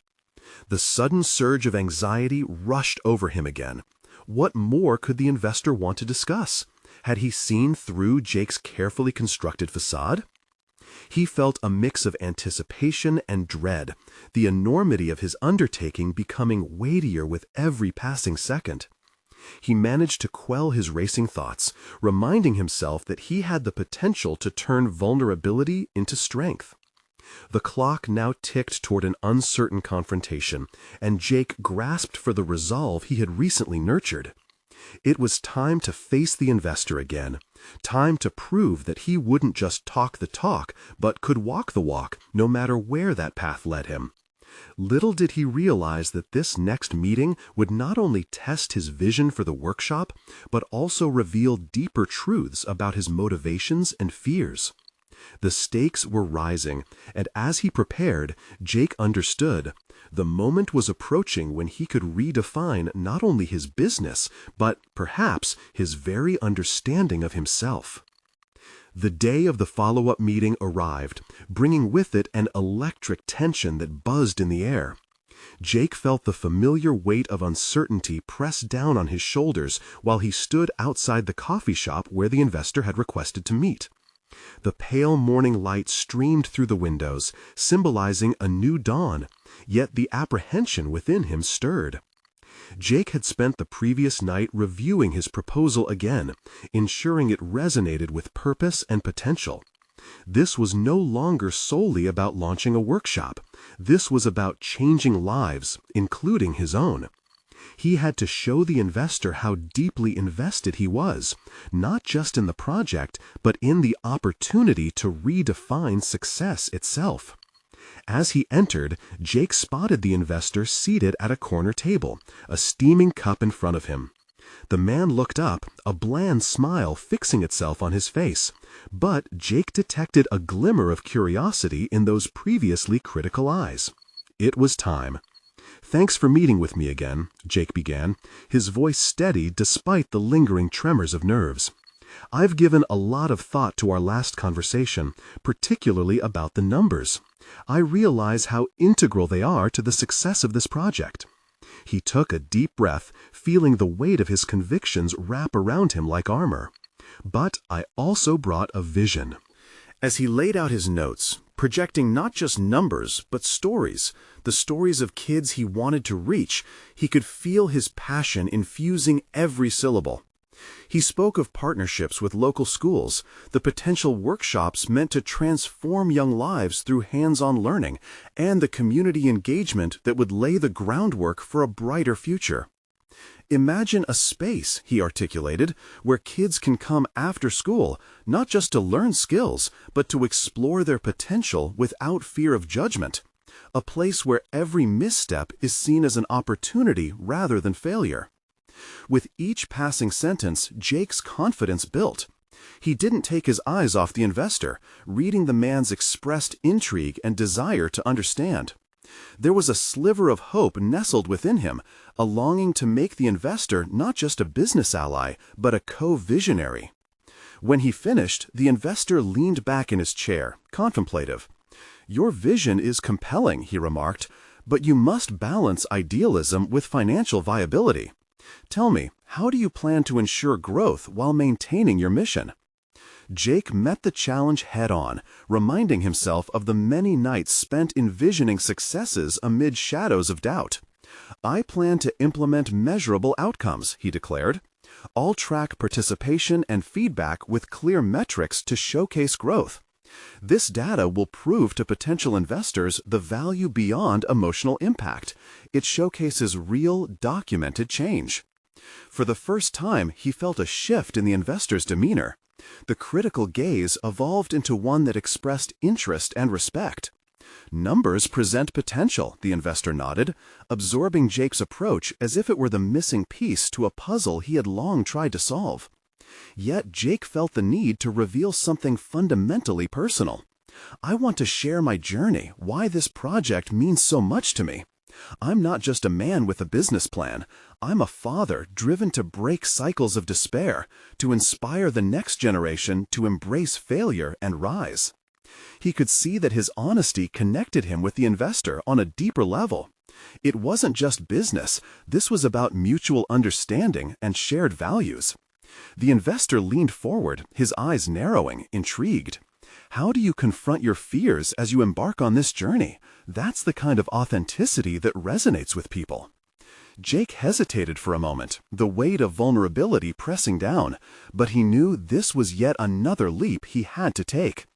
Speaker 1: The sudden surge of anxiety rushed over him again. What more could the investor want to discuss? Had he seen through Jake's carefully constructed facade? He felt a mix of anticipation and dread, the enormity of his undertaking becoming weightier with every passing second. He managed to quell his racing thoughts, reminding himself that he had the potential to turn vulnerability into strength. The clock now ticked toward an uncertain confrontation, and Jake grasped for the resolve he had recently nurtured. It was time to face the investor again, time to prove that he wouldn't just talk the talk, but could walk the walk, no matter where that path led him. Little did he realize that this next meeting would not only test his vision for the workshop, but also reveal deeper truths about his motivations and fears. The stakes were rising, and as he prepared, Jake understood. The moment was approaching when he could redefine not only his business, but perhaps his very understanding of himself. The day of the follow-up meeting arrived, bringing with it an electric tension that buzzed in the air. Jake felt the familiar weight of uncertainty press down on his shoulders while he stood outside the coffee shop where the investor had requested to meet. The pale morning light streamed through the windows, symbolizing a new dawn, yet the apprehension within him stirred. Jake had spent the previous night reviewing his proposal again, ensuring it resonated with purpose and potential. This was no longer solely about launching a workshop. This was about changing lives, including his own. He had to show the investor how deeply invested he was, not just in the project, but in the opportunity to redefine success itself. As he entered, Jake spotted the investor seated at a corner table, a steaming cup in front of him. The man looked up, a bland smile fixing itself on his face, but Jake detected a glimmer of curiosity in those previously critical eyes. It was time. "Thanks for meeting with me again," Jake began, his voice steady despite the lingering tremors of nerves. "I've given a lot of thought to our last conversation, particularly about the numbers. I realize how integral they are to the success of this project." He took a deep breath, feeling the weight of his convictions wrap around him like armor. "But I also brought a vision." As he laid out his notes, projecting not just numbers, but stories, the stories of kids he wanted to reach, he could feel his passion infusing every syllable. He spoke of partnerships with local schools, the potential workshops meant to transform young lives through hands-on learning, and the community engagement that would lay the groundwork for a brighter future. "Imagine a space," he articulated, "where kids can come after school, not just to learn skills, but to explore their potential without fear of judgment. A place where every misstep is seen as an opportunity rather than failure." With each passing sentence, Jake's confidence built. He didn't take his eyes off the investor, reading the man's expressed intrigue and desire to understand. There was a sliver of hope nestled within him, a longing to make the investor not just a business ally, but a co-visionary. When he finished, the investor leaned back in his chair, contemplative. "Your vision is compelling," he remarked, "but you must balance idealism with financial viability. Tell me, how do you plan to ensure growth while maintaining your mission?" Jake met the challenge head-on, reminding himself of the many nights spent envisioning successes amid shadows of doubt. "I plan to implement measurable outcomes," he declared. "I'll track participation and feedback with clear metrics to showcase growth. This data will prove to potential investors the value beyond emotional impact. It showcases real, documented change." For the first time, he felt a shift in the investor's demeanor. The critical gaze evolved into one that expressed interest and respect. "Numbers present potential," the investor nodded, absorbing Jake's approach as if it were the missing piece to a puzzle he had long tried to solve. Yet Jake felt the need to reveal something fundamentally personal. "I want to share my journey, why this project means so much to me. I'm not just a man with a business plan. I'm a father driven to break cycles of despair, to inspire the next generation to embrace failure and rise." He could see that his honesty connected him with the investor on a deeper level. It wasn't just business. This was about mutual understanding and shared values. The investor leaned forward, his eyes narrowing, intrigued. "How do you confront your fears as you embark on this journey? That's the kind of authenticity that resonates with people." Jake hesitated for a moment, the weight of vulnerability pressing down, but he knew this was yet another leap he had to take.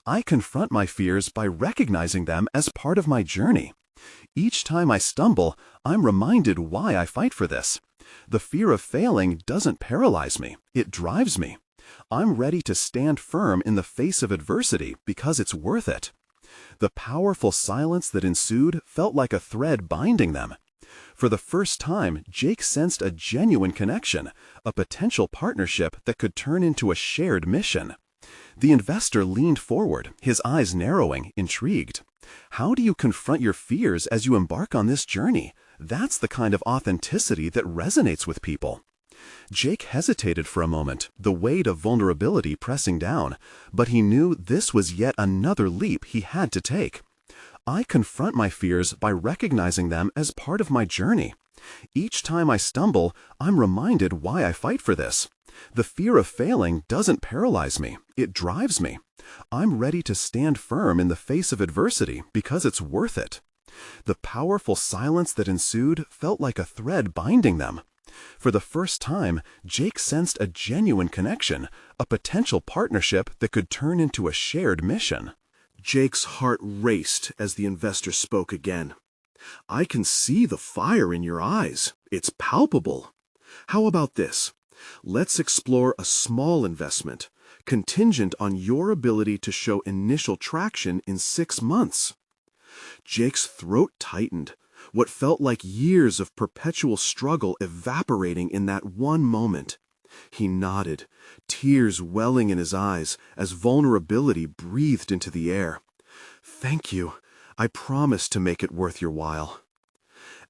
Speaker 1: "I confront my fears by recognizing them as part of my journey. Each time I stumble, I'm reminded why I fight for this. The fear of failing doesn't paralyze me, it drives me. I'm ready to stand firm in the face of adversity because it's worth it." The powerful silence that ensued felt like a thread binding them. For the first time, Jake sensed a genuine connection, a potential partnership that could turn into a shared mission. The investor leaned forward, his eyes narrowing, intrigued. "How do you confront your fears as you embark on this journey? That's the kind of authenticity that resonates with people." Jake hesitated for a moment, the weight of vulnerability pressing down, but he knew this was yet another leap he had to take. "I confront my fears by recognizing them as part of my journey. Each time I stumble, I'm reminded why I fight for this. The fear of failing doesn't paralyze me, it drives me. I'm ready to stand firm in the face of adversity because it's worth it. The powerful silence that ensued felt like a thread binding them. For the first time, Jake sensed a genuine connection, a potential partnership that could turn into a shared mission. Jake's heart raced as the investor spoke again. "I can see the fire in your eyes. It's palpable. How about this? Let's explore a small investment, contingent on your ability to show initial traction in 6 months." Jake's throat tightened, what felt like years of perpetual struggle evaporating in that one moment. He nodded, tears welling in his eyes as vulnerability breathed into the air. "Thank you. I promise to make it worth your while."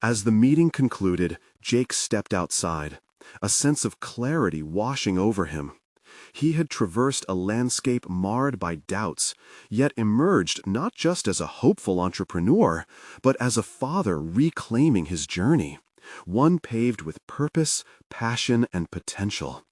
Speaker 1: As the meeting concluded, Jake stepped outside, a sense of clarity washing over him. He had traversed a landscape marred by doubts, yet emerged not just as a hopeful entrepreneur, but as a father reclaiming his journey, one paved with purpose, passion, and potential.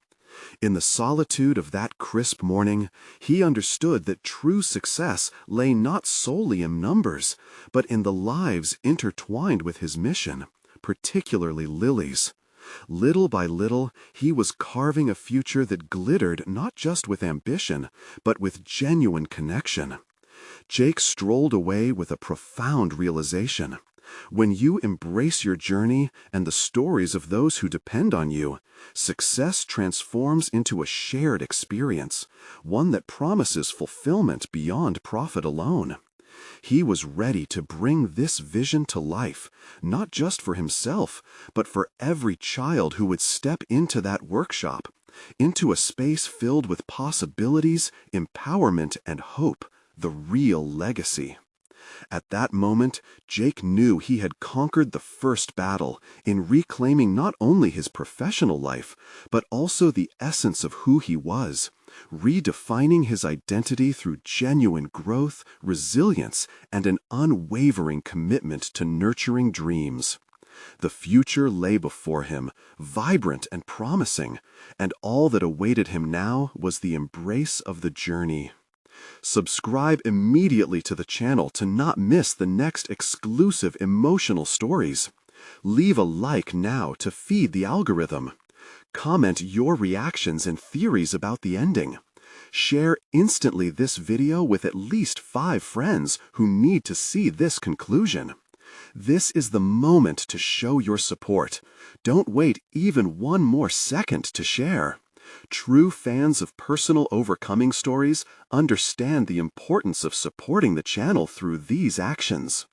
Speaker 1: In the solitude of that crisp morning, he understood that true success lay not solely in numbers, but in the lives intertwined with his mission, particularly Lily's. Little by little, he was carving a future that glittered not just with ambition, but with genuine connection. Jake strolled away with a profound realization. When you embrace your journey and the stories of those who depend on you, success transforms into a shared experience, one that promises fulfillment beyond profit alone. He was ready to bring this vision to life, not just for himself, but for every child who would step into that workshop, into a space filled with possibilities, empowerment, and hope, the real legacy. At that moment, Jake knew he had conquered the first battle in reclaiming not only his professional life, but also the essence of who he was, redefining his identity through genuine growth, resilience, and an unwavering commitment to nurturing dreams. The future lay before him, vibrant and promising, and all that awaited him now was the embrace of the journey. Subscribe immediately to the channel to not miss the next exclusive emotional stories. Leave a like now to feed the algorithm. Comment your reactions and theories about the ending. Share instantly this video with at least 5 friends who need to see this conclusion. This is the moment to show your support. Don't wait even one more second to share. True fans of personal overcoming stories understand the importance of supporting the channel through these actions.